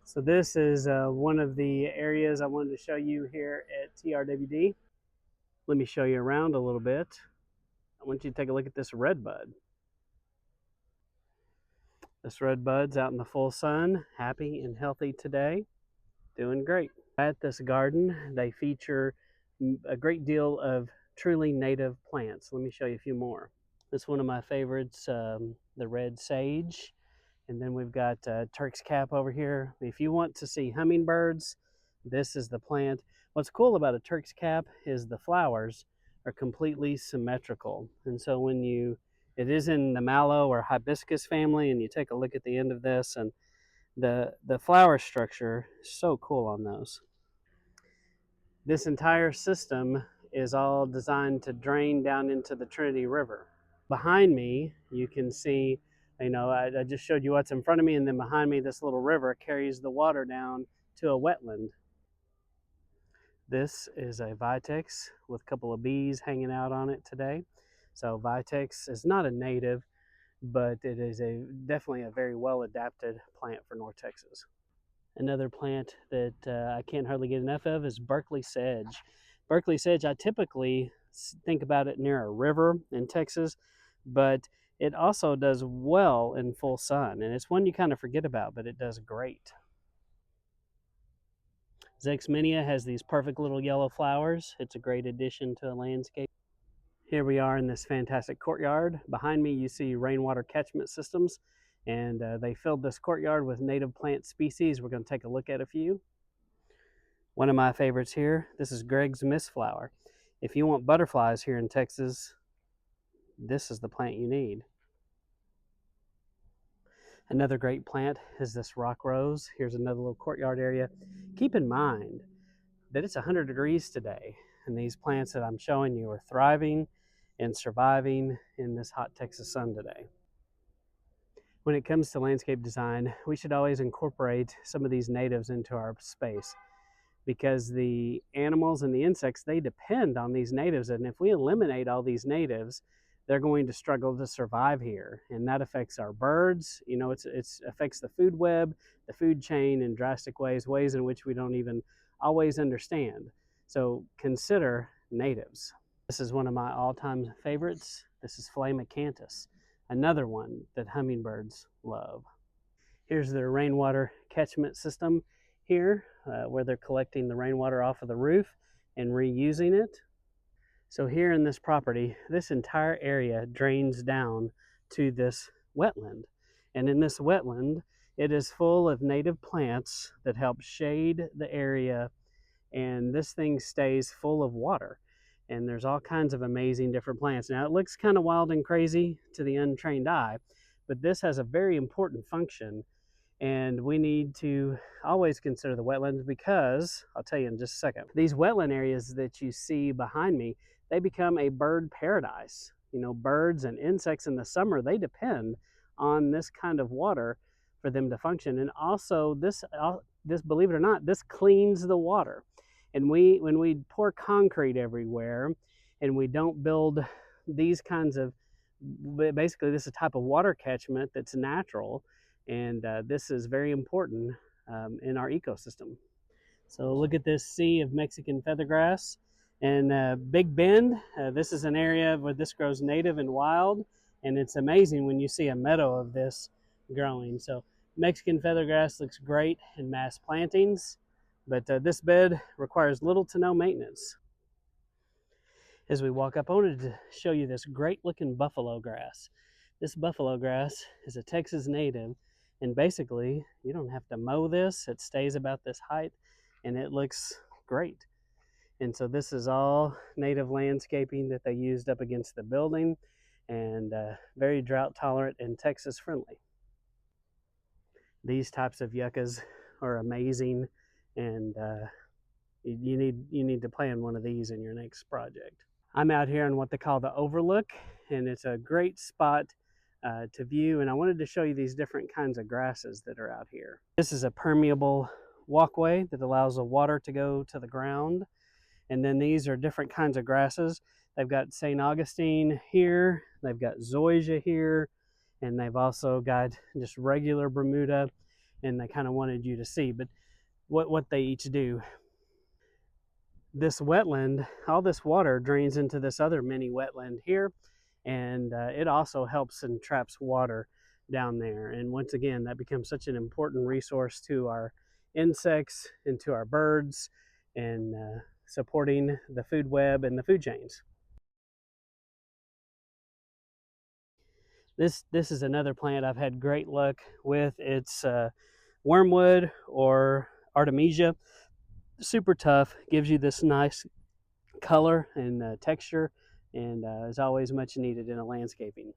So this is one of the areas I wanted to show you here at TRWD. Let me show you around a little bit. I want you to take a look at this redbud. This redbud's out in the full sun, happy and healthy today, doing great. At this garden, they feature a great deal of truly native plants. Let me show you a few more. This is one of my favorites, the red sage. And then we've got Turk's cap over here. If you want to see hummingbirds, this is the plant. What's cool about a Turk's cap is the flowers are completely symmetrical. And so it is in the mallow or hibiscus family, and you take a look at the end of this, and the flower structure is so cool on those. This entire system is all designed to drain down into the Trinity River. Behind me, you can see, I just showed you what's in front of me, and then behind me, this little river carries the water down to a wetland. This is a vitex with a couple of bees hanging out on it today. So vitex is not a native, but it is definitely a very well adapted plant for North Texas. Another plant that I can't hardly get enough of is Berkeley sedge. Berkeley sedge, I typically think about it near a river in Texas, but it also does well in full sun, and it's one you kind of forget about, but it does great. Zexminia has these perfect little yellow flowers. It's a great addition to a landscape. Here we are in this fantastic courtyard. Behind me, you see rainwater catchment systems, and they filled this courtyard with native plant species. We're going to take a look at a few. One of my favorites here, this is Greg's mistflower. If you want butterflies here in Texas, this is the plant you need. Another great plant is this rock rose. Here's another little courtyard area. Keep in mind that it's 100 degrees today, and these plants that I'm showing you are thriving and surviving in this hot Texas sun today. When it comes to landscape design, we should always incorporate some of these natives into our space, because the animals and the insects, they depend on these natives, and if we eliminate all these natives, they're going to struggle to survive here, and that affects our birds. It affects the food web, the food chain in drastic ways in which we don't even always understand. So consider natives. This is one of my all-time favorites. This is Flame acanthus, another one that hummingbirds love. Here's their rainwater catchment system here, where they're collecting the rainwater off of the roof and reusing it. So here in this property, this entire area drains down to this wetland. And in this wetland, it is full of native plants that help shade the area, and this thing stays full of water. And there's all kinds of amazing different plants. Now, it looks kind of wild and crazy to the untrained eye, but this has a very important function. And we need to always consider the wetlands, because I'll tell you in just a second, these wetland areas that you see behind me, they become a bird paradise. Birds and insects in the summer, they depend on this kind of water for them to function. And also this, believe it or not, this cleans the water. And when we pour concrete everywhere and we don't build these kinds of, basically this is a type of water catchment that's natural, and this is very important in our ecosystem. So look at this sea of Mexican feathergrass. And Big Bend, this is an area where this grows native and wild, and it's amazing when you see a meadow of this growing. So Mexican feathergrass looks great in mass plantings, but this bed requires little to no maintenance. As we walk up, I wanted to show you this great looking buffalo grass. This buffalo grass is a Texas native, and basically you don't have to mow this. It stays about this height and it looks great. And so this is all native landscaping that they used up against the building, and very drought tolerant and Texas friendly. These types of yuccas are amazing, and you need to plan one of these in your next project. I'm out here on what they call the overlook, and it's a great spot to view, and I wanted to show you these different kinds of grasses that are out here. This is a permeable walkway that allows the water to go to the ground, and then these are different kinds of grasses. They've got St. Augustine here, they've got zoysia here, and they've also got just regular Bermuda. and they kind of wanted you to see. But what they each do. This wetland, all this water drains into this other mini wetland here, and it also helps and traps water down there. And once again, that becomes such an important resource to our insects and to our birds, and supporting the food web and the food chains. This is another plant I've had great luck with. It's wormwood or artemisia. Super tough, gives you this nice color and texture, and is always much needed in a landscaping.